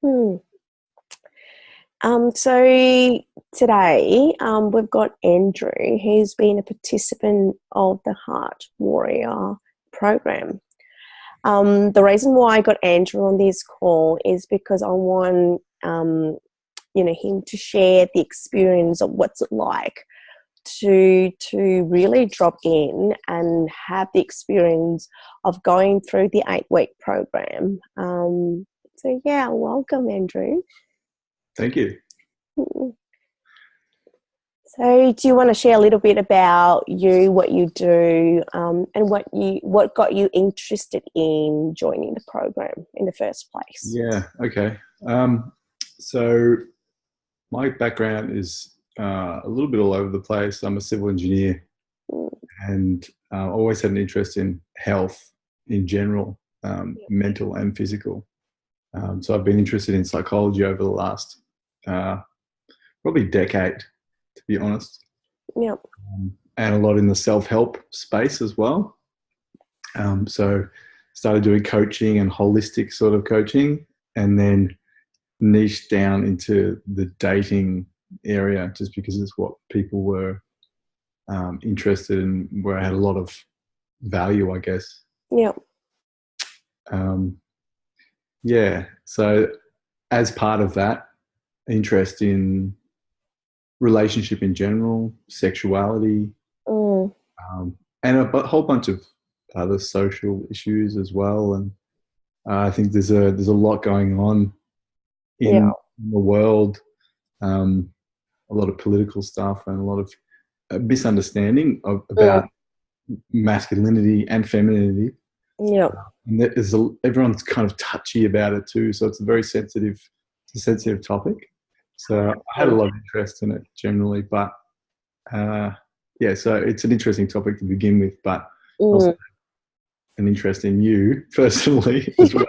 Hmm. So today we've got Andrew. He's been a participant of the Heart Warrior program. The reason why I got Andrew on this call is because I want him to share the experience of what's it like to really drop in and have the experience of going through the 8-week program. So yeah, welcome, Andrew. Thank you. So do you want to share a little bit about you, what you do, and what got you interested in joining the program in the first place? Yeah, okay. So my background is a little bit all over the place. I'm a civil engineer and always had an interest in health in general, mental and physical. So I've been interested in psychology over the last probably decade, to be honest. Yep. And a lot in the self-help space as well. So started doing coaching and holistic sort of coaching, and then niched down into the dating area just because it's what people were interested in, where I had a lot of value, I guess. Yep. Yeah. So as part of that interest in relationship in general, sexuality, and a whole bunch of other social issues as well. And I think there's a lot going on in the world, a lot of political stuff and a lot of misunderstanding about masculinity and femininity. Yeah. And everyone's kind of touchy about it too, so it's a sensitive topic. So I had a lot of interest in it generally, but yeah, so it's an interesting topic to begin with, but also an interest in you personally as well.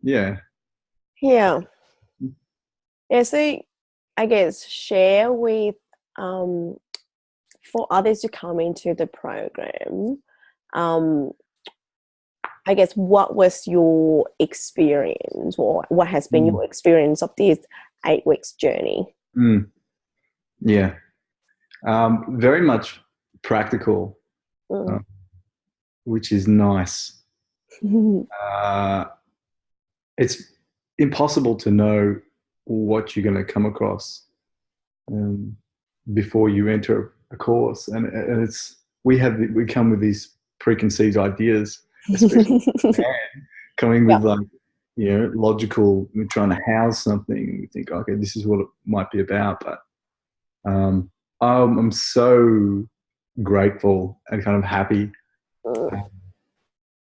Yeah. Yeah. Yeah, so I guess share with for others to come into the program, I guess what was your experience, or what has been your experience of this 8 weeks journey? Yeah. Very much practical, which is nice. It's impossible to know what you're going to come across before you enter a course, and we come with these preconceived ideas, especially coming with logical. We're trying to house something. We think, okay, this is what it might be about, but I'm so grateful and kind of happy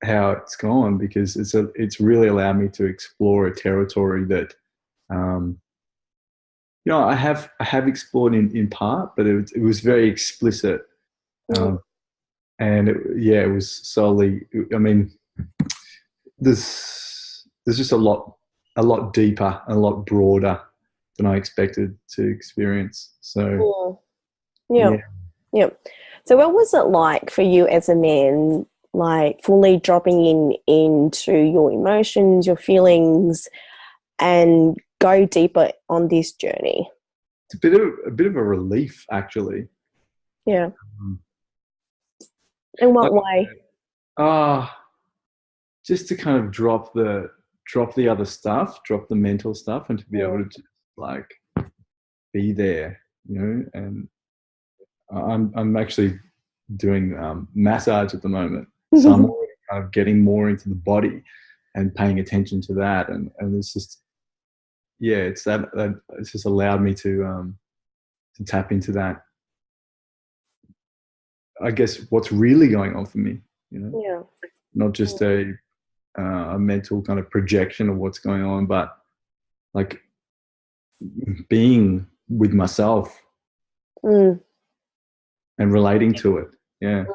how it's gone, because it's really allowed me to explore a territory that I have explored in part, but it was very explicit, and it was solely. I mean, there's just a lot deeper and a lot broader than I expected to experience. So yeah. So what was it like for you as a man, like fully dropping into your emotions, your feelings, and go deeper on this journey? It's a bit of a relief, actually. Yeah. In what way? Just to kind of drop the other stuff, drop the mental stuff, and to be able to just like be there, and I'm actually doing massage at the moment, so I'm already kind of getting more into the body and paying attention to that, and it's just it's that it's just allowed me to tap into that, I guess, what's really going on for me, not just a mental kind of projection of what's going on, but like being with myself and relating to it. And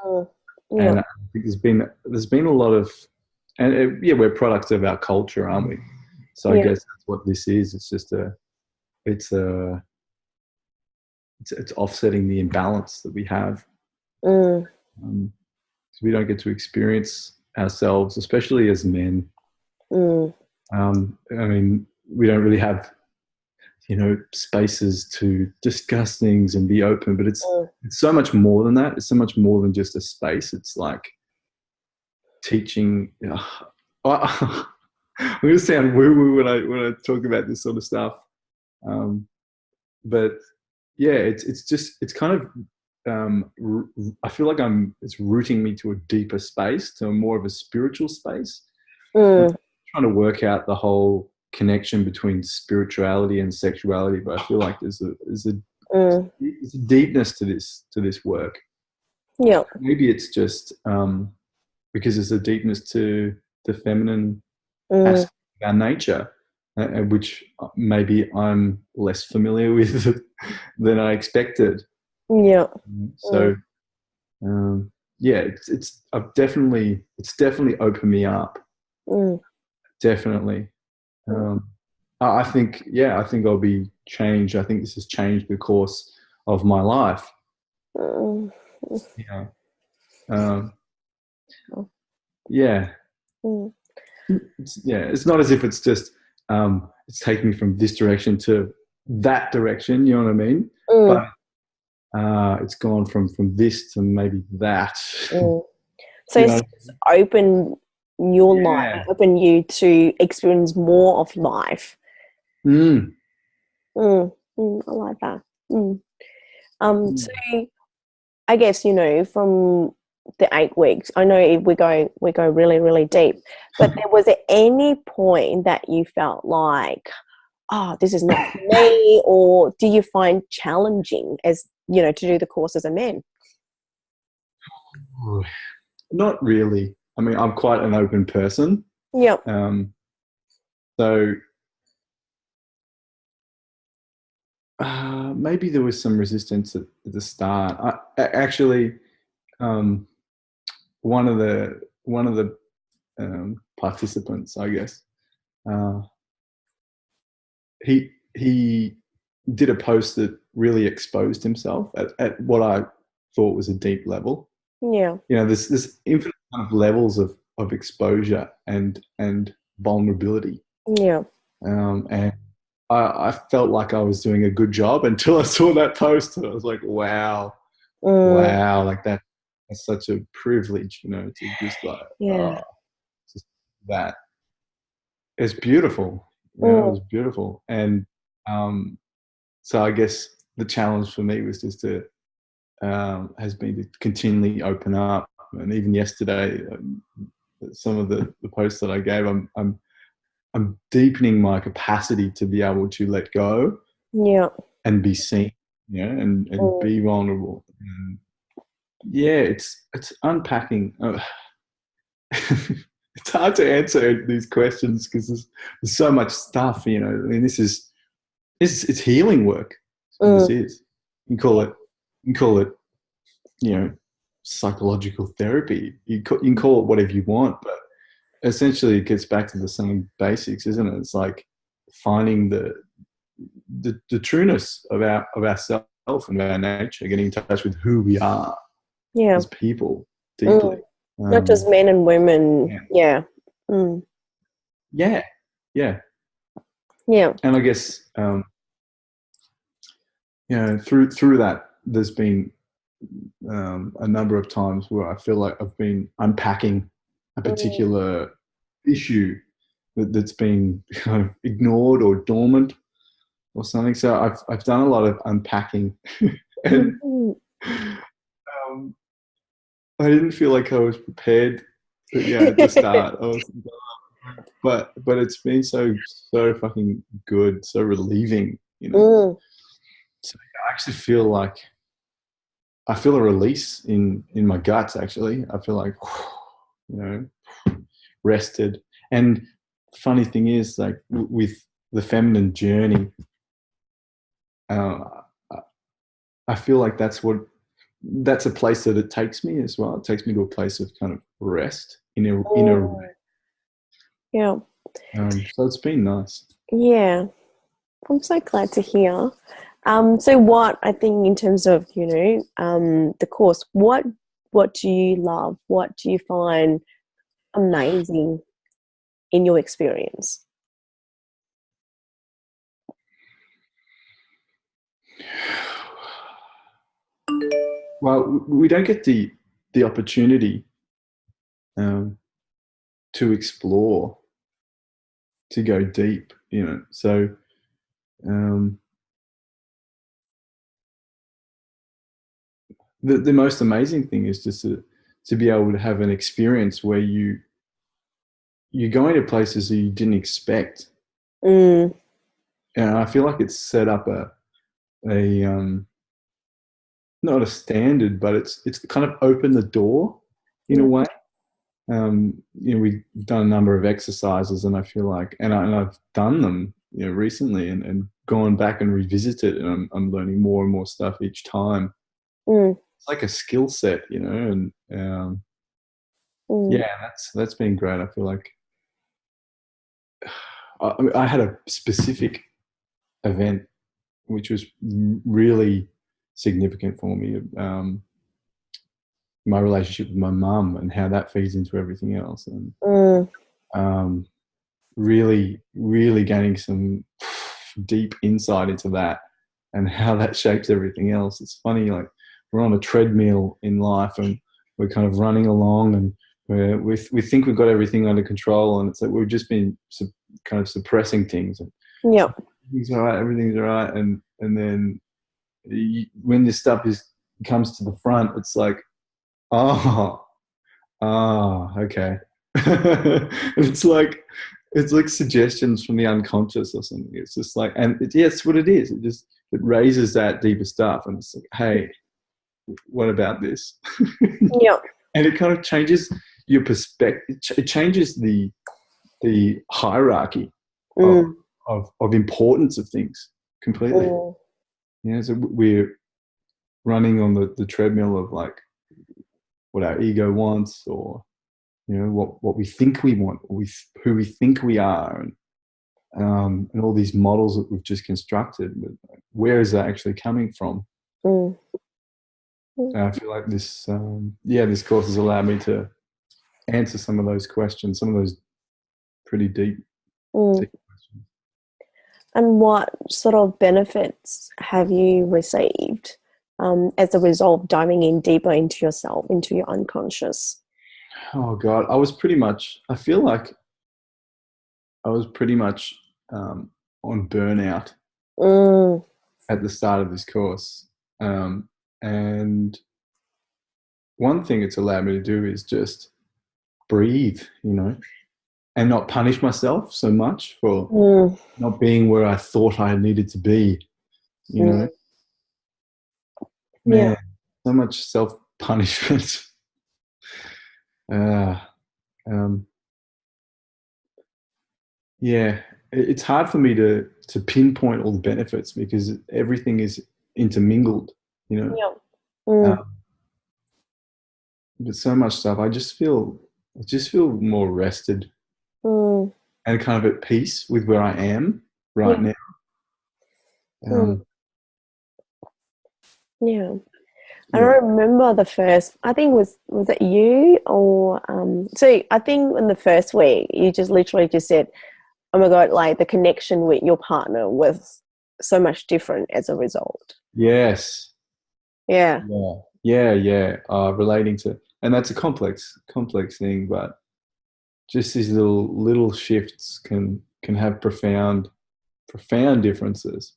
I think there's been a lot of, and we're products of our culture, aren't we? So I guess that's what this is. It's just it's offsetting the imbalance that we have. So we don't get to experience ourselves, especially as men, Mm, I mean, we don't really have, spaces to discuss things and be open, but mm, it's so much more than that. It's so much more than just a space. It's like teaching. I'm going to sound woo-woo when I talk about this sort of stuff, um, but yeah, it's kind of I feel like it's rooting me to a deeper space, to a more of a spiritual space. I'm mm, trying to work out the whole connection between spirituality and sexuality, but I feel like mm. there's a deepness to this work. Yeah. Maybe it's just because there's a deepness to the feminine Mm, aspect of our nature, which maybe I'm less familiar with than I expected. yeah. Mm, So yeah, it's definitely opened me up. mm, Definitely. mm, Um, I think, yeah, I think I'll be changed. I think this has changed the course of my life. mm, Yeah. Um, mm, yeah. mm, Yeah. It's not as if it's just, it's taking me from this direction to that direction. You know what I mean? But mm, it's gone from this to maybe that. mm. So you it's know? just open your life, Yeah. open you to experience more of life. Mm. I like that. So Mm. I guess, from the 8 weeks, I know we go really, really deep, but there was at any point that you felt like, oh, this is not for me, or do you find challenging as to do the course as a man? Not really. I mean, I'm quite an open person. Yep. Um, so maybe there was some resistance at the start. Actually, um, one of the participants, I guess, uh, he did a post that really exposed himself at what I thought was a deep level. Yeah. There's infinite kind of levels of exposure and vulnerability, Yeah. and I felt like I was doing a good job until I saw that post, and I was like, wow. Mm, Wow, like that's such a privilege, to just like, yeah. just that. It's beautiful, it Mm, was beautiful. And um, so I guess the challenge for me was just has been to continually open up. And even yesterday, some of the posts that I gave, I'm deepening my capacity to be able to let go yeah. and be seen, and Mm, be vulnerable. And yeah, it's unpacking. It's hard to answer these questions because there's so much stuff. I mean, it's healing work. That's what this mm, is. You can call it, you know, psychological therapy. You can call it whatever you want, but essentially it gets back to the same basics, isn't it? It's like finding the trueness of ourself and our nature, getting in touch with who we are yeah. as people Mm. deeply. Not just men and women. Yeah, Yeah. Mm, yeah, yeah. yeah. And I guess through that, there's been a number of times where I feel like I've been unpacking a Mm, particular issue that's been kind of ignored or dormant or something. So I've done a lot of unpacking, and mm, um, I didn't feel like I was prepared. Yeah, at the start, but it's been so fucking good, so relieving. mm, So I actually feel like I feel a release in my guts. Actually, I feel like you know rested. And funny thing is, like with the feminine journey, uh, I feel like that's a place that it takes me as well. It takes me to a place of kind of rest in a mm. Yeah. so it's been nice. Yeah. I'm so glad to hear. So what I think in terms of, the course, what do you love? What do you find amazing? in your experience? Well, we don't get the opportunity to explore, to go deep, you know. So the most amazing thing is just to be able to have an experience where you're going to places that you didn't expect. Mm. And I feel like it's set up a not a standard, but it's kind of opened the door in a way. You know, we've done a number of exercises, and I feel like, and I've done them, you know, recently, and gone back and revisited, and I'm learning more and more stuff each time. It's like a skill set, you know, and yeah, that's been great. I feel like I had a specific event which was really significant for me. My relationship with my mum and how that feeds into everything else, and really, really gaining some deep insight into that and how that shapes everything else. It's funny, like we're on a treadmill in life and we're kind of running along, and we think we've got everything under control, and it's like we've just been kind of suppressing things. And Yeah. everything's all right, and then when this stuff comes to the front, it's like, oh, okay. it's like suggestions from the unconscious or something. It's just like, and yeah, it's what it is. It raises that deeper stuff, and it's like, hey, what about this? Yeah. And it kind of changes your perspective. It changes the hierarchy of importance of things completely. Yeah, so we're running on the treadmill of like what our ego wants, or you know, what we think we want, or who we think we are, and all these models that we've just constructed. Where is that actually coming from? And I feel like this, this course has allowed me to answer some of those questions, some of those pretty deep questions. And what sort of benefits have you received as a result of diving in deeper into yourself, into your unconscious? Oh God, I feel like I was pretty much on burnout at the start of this course. And one thing it's allowed me to do is just breathe, you know, and not punish myself so much for not being where I thought I needed to be, you know. Man, so much self-punishment. Yeah, it's hard for me to pinpoint all the benefits because everything is intermingled, you know. But so much stuff, I just feel more rested and kind of at peace with where I am right now. Yeah. I don't remember the first, I think was it you or so I think in the first week you just literally just said, oh my God, like the connection with your partner was so much different as a result. Yes. Yeah. Yeah. Relating to, and that's a complex thing, but just these little shifts can have profound differences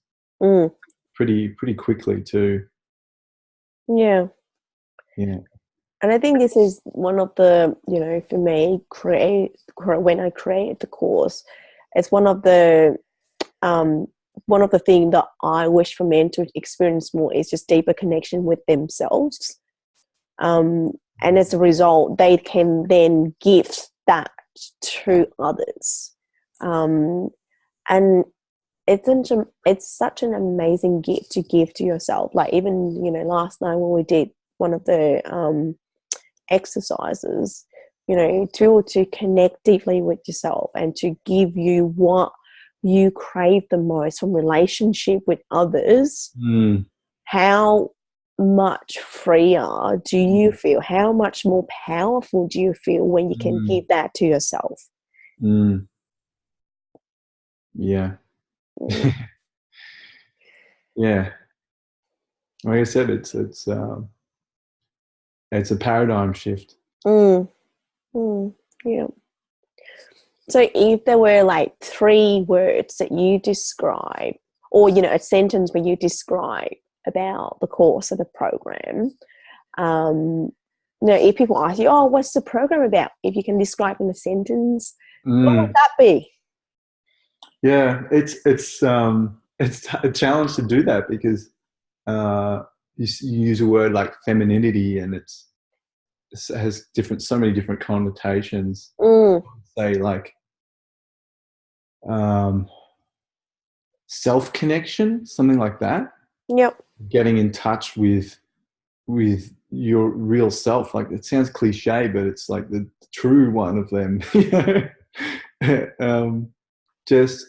pretty quickly too. Yeah. And I think this is one of the, you know, for me, when I create the course, it's one of the things that I wish for men to experience more is just deeper connection with themselves. And as a result, they can then give that to others. And it's such an amazing gift to give to yourself. Like even, you know, last night when we did one of the exercises, you know, to connect deeply with yourself and to give you what you crave the most from relationship with others. How much freer do you feel? How much more powerful do you feel when you can give that to yourself? Mm. Yeah. Mm. Yeah. Like I said, it's a paradigm shift. Mm. Mm. Yeah. So if there were like 3 words that you describe, or, a sentence where you describe about the course of the program, um, if people ask you, oh, what's the program about? If you can describe in a sentence, what would Mm. that be? Yeah, it's a challenge to do that because you use a word like femininity, and it has so many different connotations. Mm. Say like um, self connection, something like that. Yep. Getting in touch with your real self. Like it sounds cliche, but it's like the true one of them. Just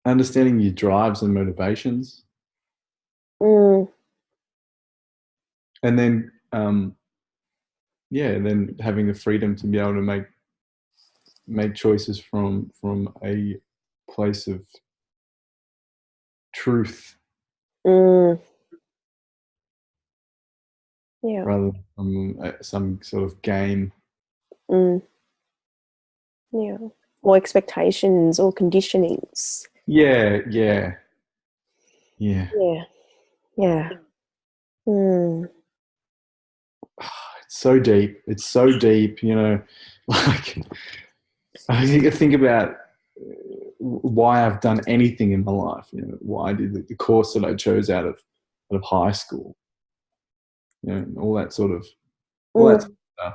understanding your drives and motivations, Mm. and then yeah, then having the freedom to be able to make choices from a place of truth Mm. Yeah. rather than from some sort of game. Mm. Yeah. Or expectations or conditionings. Yeah, yeah, yeah. Yeah. Yeah. Mm. It's so deep. It's so deep. Like I think about why I've done anything in my life. Why I did the course that I chose out of high school. All that sort of all that Mm. stuff,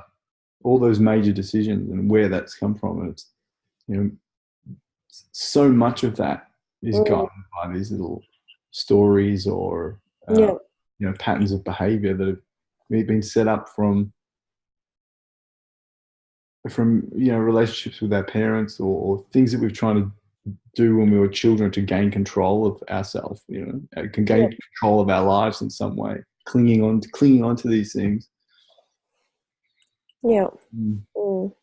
all those major decisions and where that's come from. And it's you know so much of that is Mm. guided by these little stories or Yeah. patterns of behavior that have been set up from relationships with our parents, or things that we've tried to do when we were children to gain control of ourselves. Can Yeah. gain control of our lives in some way, clinging on to these things. Yeah. Mm. Mm.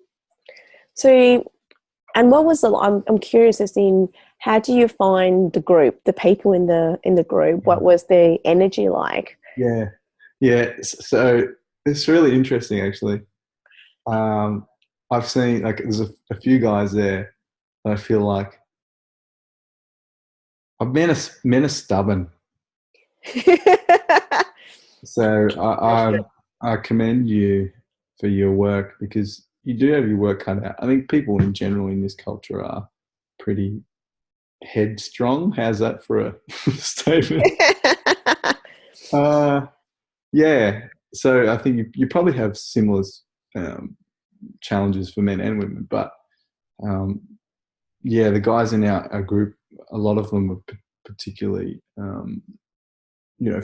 So, and what was I'm curious as in, how do you find the group, the people in the group? What was the energy like? Yeah, yeah. So it's really interesting, actually. Um, I've seen like there's a few guys there that I feel like men are stubborn. So I commend you for your work because you do have your work cut out. I think people in general in this culture are pretty headstrong. How's that for a statement? Uh, yeah. So I think you probably have similar um, challenges for men and women, but um, yeah, the guys in our group, a lot of them are particularly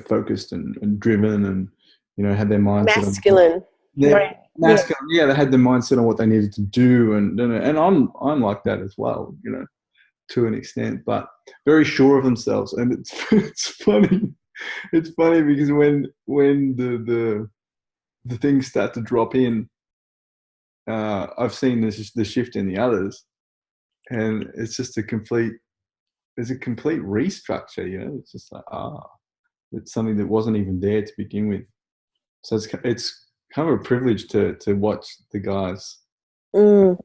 focused and driven, and had their mindset on Masculine. they're Very. Yeah. masculine. Yeah, they had their mindset on what they needed to do, and I'm like that as well, to an extent, but very sure of themselves. And it's funny. It's funny because when the things start to drop in, I've seen the shift in the others, and it's just there's a complete restructure. It's just like it's something that wasn't even there to begin with. So it's kind of a privilege to watch the guys Mm.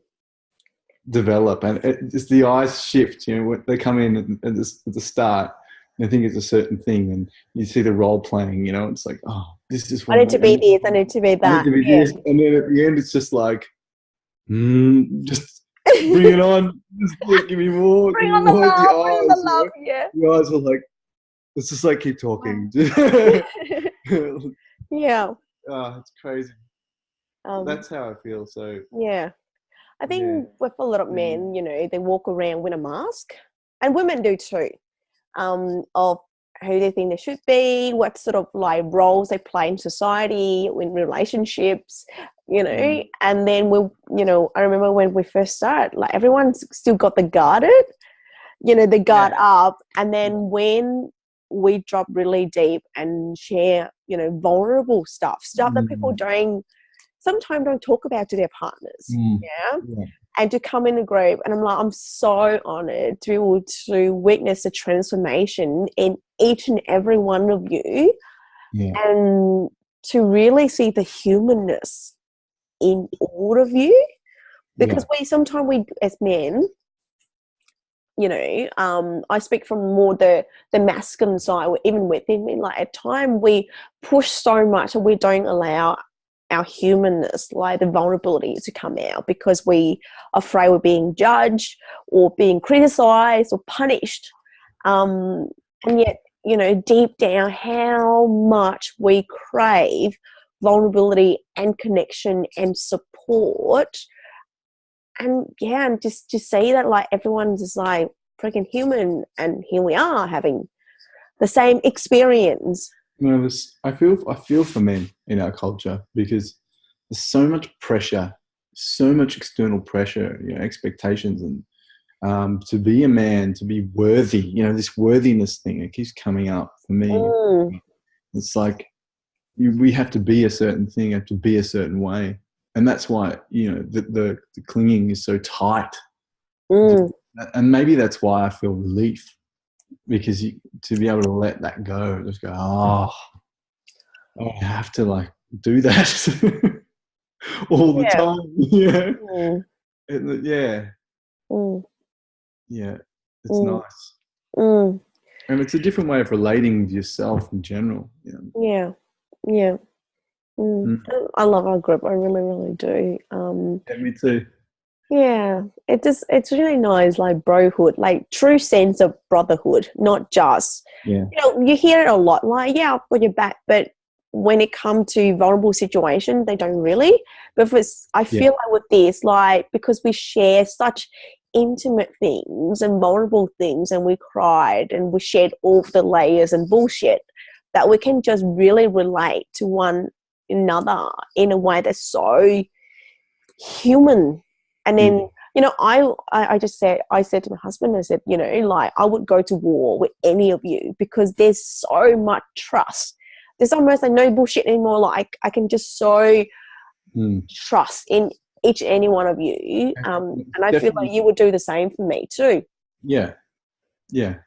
develop, and it's the eyes shift. When they come in at the start, they think it's a certain thing, and you see the role playing. It's like, oh, this is I what need to be this. I need to be I need that. to be Yeah. this, and then at the end, it's just like, just bring it on, just give me more, Bring on the The love. Bring on the eyes, love. Yeah. the eyes are like, it's just like keep talking. Yeah. Oh, it's crazy. Um. That's how I feel. So Yeah. I yeah, think with a lot of men, they walk around with a mask, and women do too, of who they think they should be, what sort of like roles they play in society, in relationships, and then I remember when we first started, like everyone's still got the guarded, the guard yeah, up, and then when we drop really deep and share, vulnerable stuff that people mm, sometimes don't talk about to their partners. mm, Yeah. yeah, and to come in a group, and I'm like, I'm so honored to be able to witness the transformation in each and every one of you, Yeah. and to really see the humanness in all of you, because we as men, I speak from more the masculine side, even within me, like at time we push so much and we don't allow our humanness, like the vulnerability, to come out because we are afraid we're being judged or being criticized or punished. And yet, deep down, how much we crave vulnerability and connection and support. And yeah, and just to see that, like, everyone's just like freaking human, and here we are having the same experience. I feel for men in our culture because there's so much pressure, so much external pressure, expectations, and to be a man, to be worthy, this worthiness thing, it keeps coming up for me. It's like we have to be a certain thing, have to be a certain way, and that's why the clinging is so tight. And maybe that's why I feel relief, because to be able to let that go, just go, oh, I don't have to like do that all the Yeah. time. Yeah. Mm. Yeah. Mm. Yeah. It's Mm. nice. Mm. And it's a different way of relating with yourself in general. Yeah. Yeah. Mm. I love our group. I really, really do. Yeah, me too. Yeah, it's really nice, like brohood, like true sense of brotherhood, not just, Yeah. you hear it a lot, like, yeah, I've got your back, but when it comes to vulnerable situation, they don't really. But I Yeah. feel like with this, like, because we share such intimate things and vulnerable things, and we cried and we shared all the layers and bullshit, that we can just really relate to one another in a way that's so human. And then, I said to my husband, I said, like, I would go to war with any of you because there's so much trust. There's almost like no bullshit anymore. Like, I can just so trust in each and any one of you. And I feel like you would do the same for me too. Yeah. Yeah.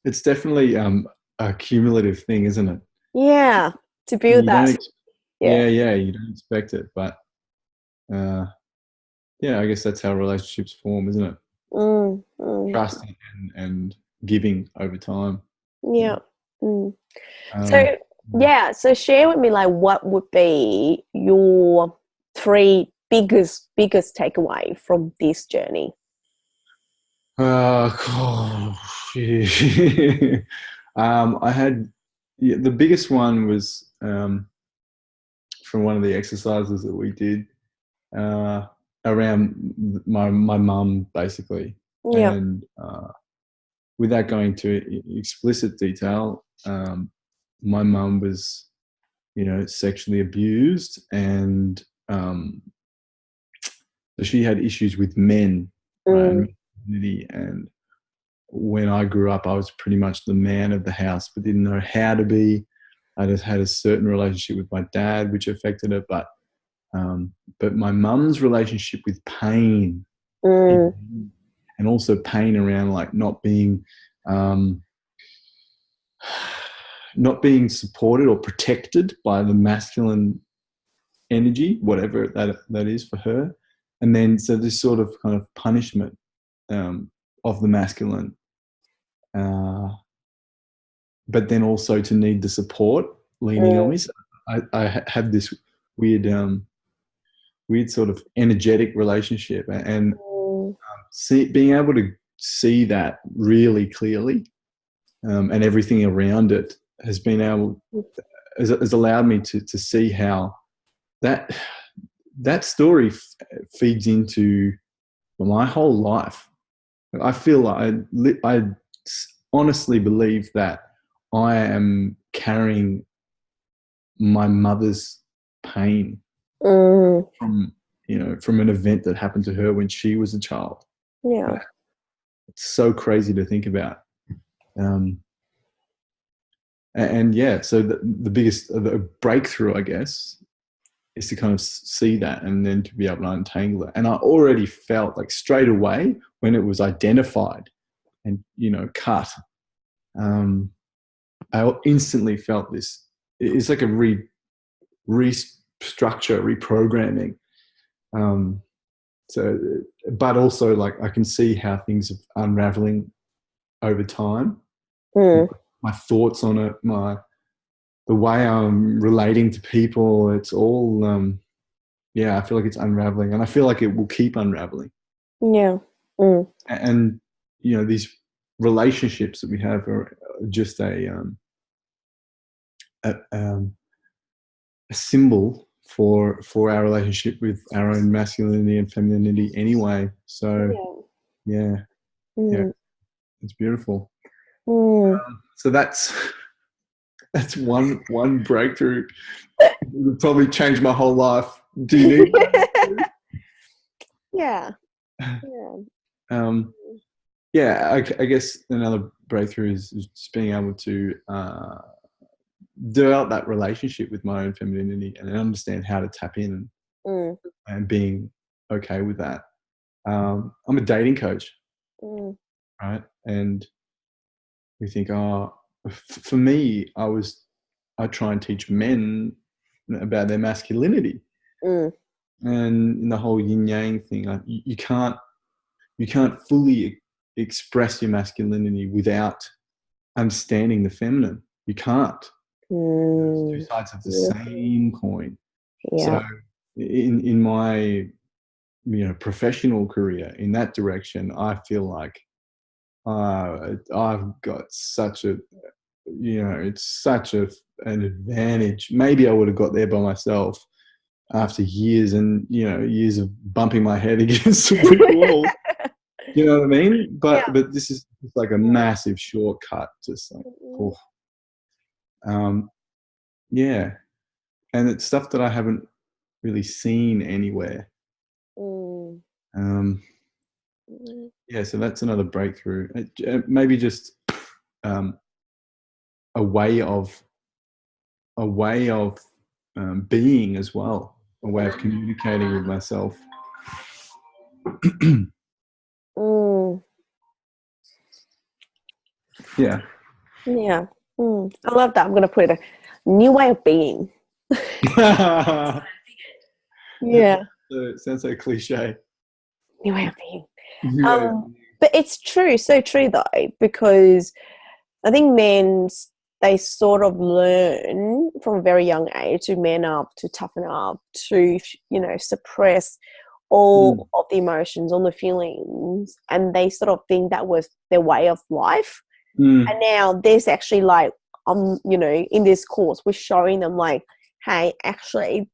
It's definitely a cumulative thing, isn't it? Yeah. To build You that. don't, Yeah. you don't expect it, but yeah, I guess that's how relationships form, isn't it? Trust and giving over time. Yeah. So Um, yeah, so share with me, like, what would be your three biggest takeaway from this journey? yeah. I had the biggest one was from one of the exercises that we did uh, around my mum, basically, Yeah. and without going to explicit detail, my mum was, sexually abused, and she had issues with men, right, Mm, and masculinity. And when I grew up, I was pretty much the man of the house, but didn't know how to be. I just had a certain relationship with my dad, which affected it, but my mum's relationship with pain, mm, and also pain around like um, not being supported or protected by the masculine energy, whatever that is for her. And then so this sort of kind of punishment of the masculine, uh, but then also to need the support leaning on mm, me. So I have this weird, weird sort of energetic relationship, and mm, being able to see that really clearly, and everything around it has been able has allowed me to see how that story feeds into my whole life. I feel like I honestly believe that I am carrying my mother's pain mm. from from an event that happened to her when she was a child. Yeah. It's so crazy to think about. Um, and yeah, so the biggest the breakthrough, I guess, is to kind of see that and then to be able to untangle it. And I already felt like straight away when it was identified and, you know, cut, I instantly felt this. It's like a restructure, reprogramming. So, but also like I can see how things are unraveling over time. My thoughts on it, the way I'm relating to people, it's all, I feel like it's unraveling, and I feel like it will keep unraveling. Yeah. And you know, these relationships that we have are just a symbol for our relationship with our own masculinity and femininity anyway. So yeah, it's beautiful. So that's one breakthrough. It would probably change my whole life. Do you need one? Yeah. I guess another breakthrough is just being able to develop that relationship with my own femininity and understand how to tap in and being okay with that. I'm a dating coach, right? And we think, for me, I try and teach men about their masculinity and the whole yin yang thing. Like, you can't fully express your masculinity without understanding the feminine. You can't. There's two sides of the same coin. So in my professional career in that direction, I feel like I've got such a it's such an advantage. Maybe I would have got there by myself after years and years of bumping my head against the brick wall. You know what I mean? But this is like a massive shortcut. Just like, and it's stuff that I haven't really seen anywhere. So that's another breakthrough. Maybe just a way of being as well, a way of communicating with myself. Yeah. I love that. I'm going to put it a new way of being. It sounds so cliche. New way of being. But it's true, so true though, because I think men, they sort of learn from a very young age to man up, to toughen up, to, suppress all of the emotions, all the feelings, and they sort of think that was their way of life. And now there's actually like, in this course, we're showing them like, hey, actually,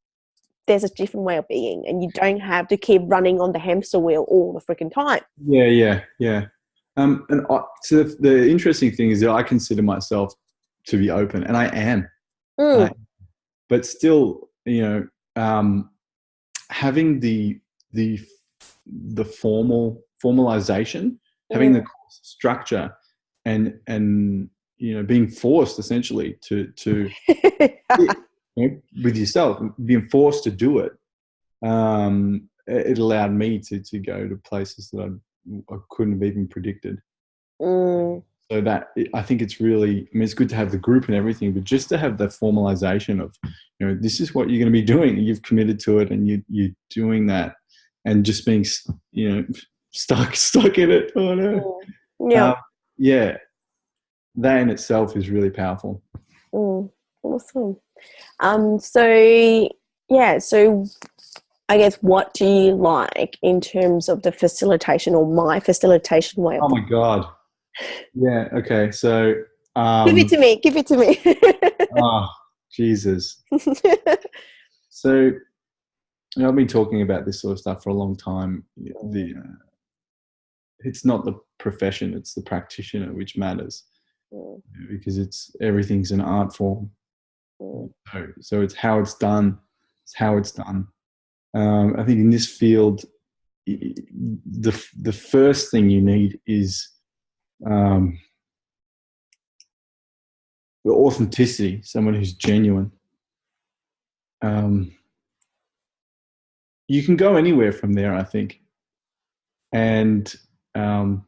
there's a different way of being, and you don't have to keep running on the hamster wheel all the freaking time. Yeah. So the interesting thing is that I consider myself to be open, and I am. But still, having the formalization, having the course structure, and being forced essentially to with yourself, being forced to do it. It allowed me to go to places that I couldn't have even predicted. So that, I think it's really, it's good to have the group and everything, but just to have the formalization of, this is what you're going to be doing, and you've committed to it, and you're doing that, and just being, stuck in it. Oh no. That in itself is really powerful. Awesome. So I guess, what do you like in terms of the facilitation, or my facilitation way? Oh my God. Yeah. Okay. So give it to me. Oh, Jesus. So I've been talking about this sort of stuff for a long time. It's not the profession, it's the practitioner which matters, because everything's an art form. So it's how it's done. I think in this field, the first thing you need is authenticity, someone who's genuine. you can go anywhere from there, I think. And um,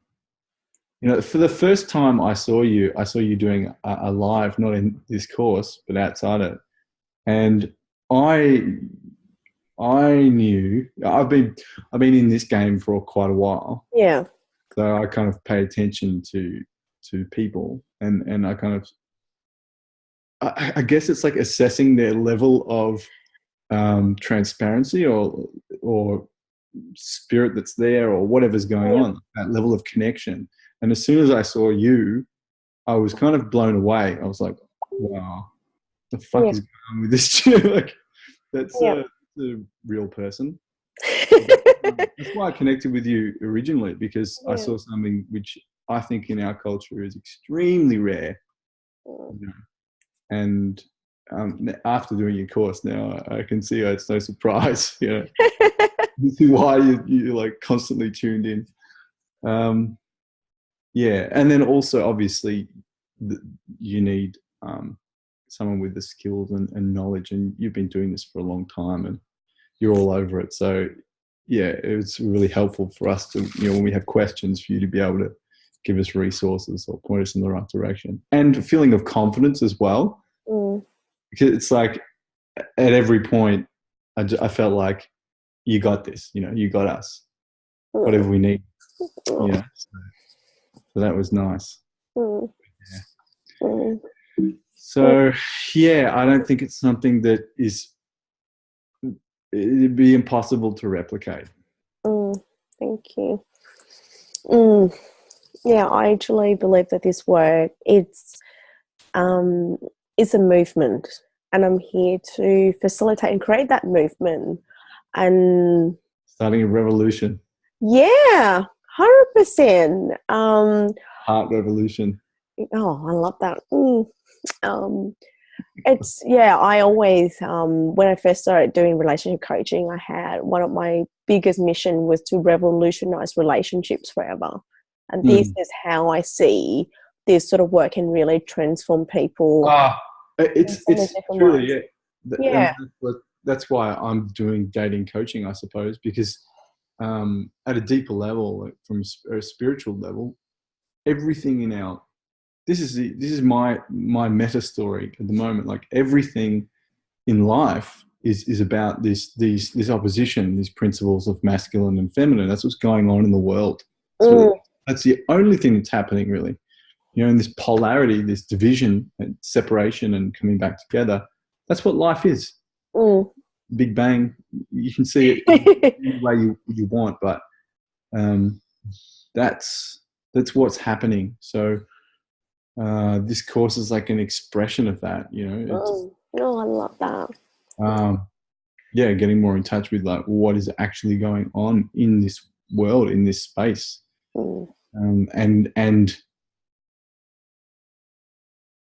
for the first time I saw you doing a live, not in this course, but outside it. And I I knew I've been in this game for quite a while, Yeah. so I kind of pay attention to people, and I kind of I guess it's like assessing their level of transparency or spirit that's there or whatever's going Yeah. on, that level of connection. And as soon as I saw you, I was kind of blown away. I was like, wow, the fuck Yeah. is going on with this chick? Like, that's Yeah. a real person. That's why I connected with you originally, because I Yeah. saw something which I think in our culture is extremely rare. You know? And after doing your course now, I can see it's no surprise. You see why you're like constantly tuned in. Um, yeah, and then also obviously you need someone with the skills and knowledge, and you've been doing this for a long time, and you're all over it. So yeah, it's really helpful for us to, when we have questions, for you to be able to give us resources or point us in the right direction, and a feeling of confidence as well. Mm. Because it's like at every point, I felt like you got this, you got us, Mm. whatever we need, Mm. so that was nice. Mm. Mm. So yeah, I don't think it's something that it'd be impossible to replicate. Mm. Thank you. Mm. Yeah, I actually believe that this work um, it's a movement, and I'm here to facilitate and create that movement. And Starting a revolution, yeah, 100%. heart revolution. Oh, I love that. Um, it's yeah. I always when I first started doing relationship coaching, I had one of my biggest mission was to revolutionize relationships forever, and this Mm. is how I see this sort of work can really transform people Ah, in it's so many it's different truly, ways. yeah. And Yeah. that's why I'm doing dating coaching, I suppose, because at a deeper level, like from a spiritual level, everything in our this is my meta story at the moment. Like everything in life is about this opposition, these principles of masculine and feminine. That's what's going on in the world. So Mm, that's the only thing that's happening, really. In this polarity, this division and separation and coming back together. That's what life is. mm. Big Bang. You can see it any way you want, but um, that's what's happening. So this course is like an expression of that. It's Oh, I love that. um, yeah, getting more in touch with like what is actually going on in this world, in this space, Mm, and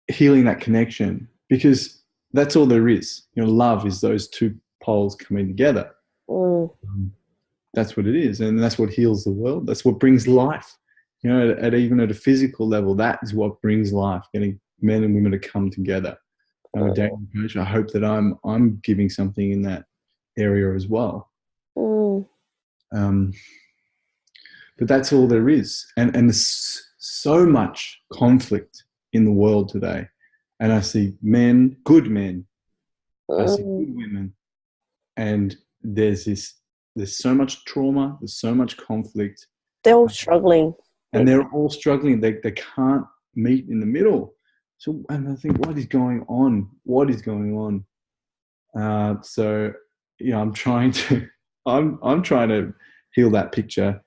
healing that connection, because that's all there is. Love is those two poles coming together. mm, That's what it is, and that's what heals the world. That's what brings life. Even at a physical level, that is what brings life. Getting men and women to come together. I'm a mm, dating coach. I hope that I'm giving something in that area as well. mm, Um, but that's all there is, and there's so much conflict in the world today. And I see good men. I see mm. good women, and there's so much trauma, there's so much conflict, They're all struggling. and they're all struggling. They can't meet in the middle. So, and I think, what is going on? What is going on? So I'm trying to I'm trying to heal that picture,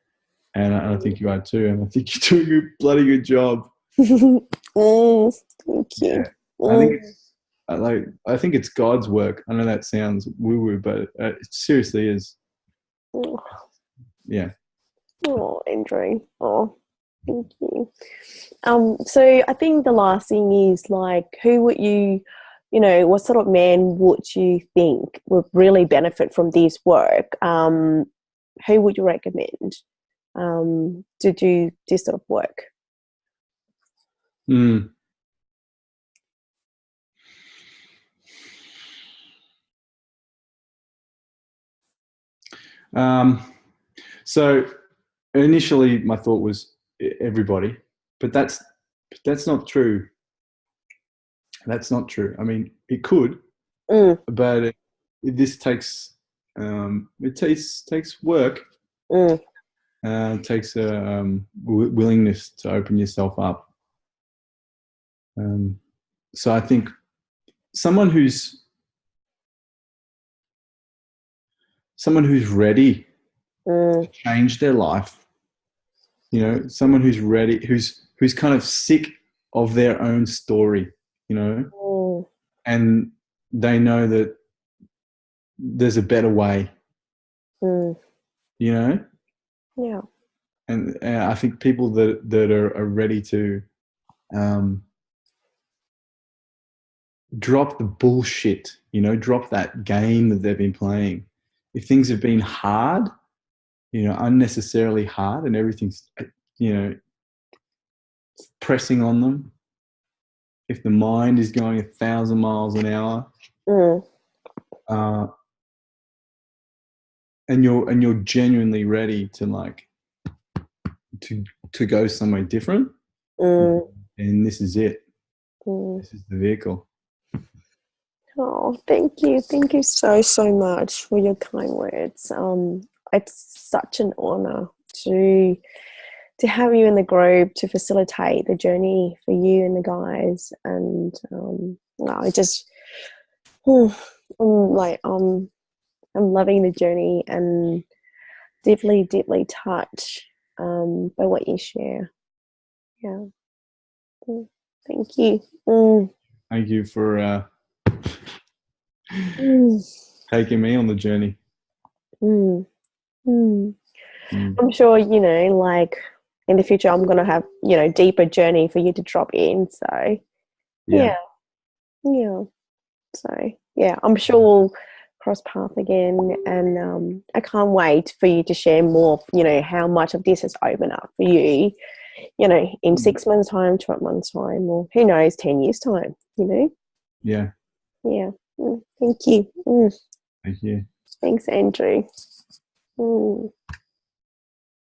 and I think you are too, and I think you're doing a bloody good job. Thank you. Yeah, I think Mm. it's I think it's God's work. I know that sounds woo woo, but it seriously is. Yeah. Oh, Andrew. Oh, thank you. So I think the last thing is like, who would what sort of man would you think would really benefit from this work? Who would you recommend to do this sort of work? Mm. Um, so initially, my thought was everybody, but that's not true. That's not true. I mean, it could, but this takes takes work. It takes a willingness to open yourself up. So I think someone who's ready to change their life, you know, someone who's ready, who's kind of sick of their own story, you know, and they know that there's a better way, you know. Yeah. And I think people that are ready to drop the bullshit, you know, drop that game that they've been playing. If things have been hard, you know, unnecessarily hard, and everything's, you know, pressing on them. If the mind is going 1,000 miles an hour, and you're genuinely ready to like to go somewhere different, and this is it. This is the vehicle. Oh, thank you. Thank you so, so much for your kind words. It's such an honor to have you in the group to facilitate the journey for you and the guys. And I just, I'm loving the journey and deeply, deeply touched by what you share. Yeah. Thank you. Thank you for taking me on the journey. I'm sure, you know, like in the future, I'm going to have, you know, deeper journey for you to drop in. So, yeah. So, yeah, I'm sure we'll cross path again. And I can't wait for you to share more, you know, how much of this has opened up for you, you know, in 6 months' time, 12 months' time, or who knows, 10 years' time, you know? Yeah. Yeah. Thank you. Thank you. Thanks, Andrew.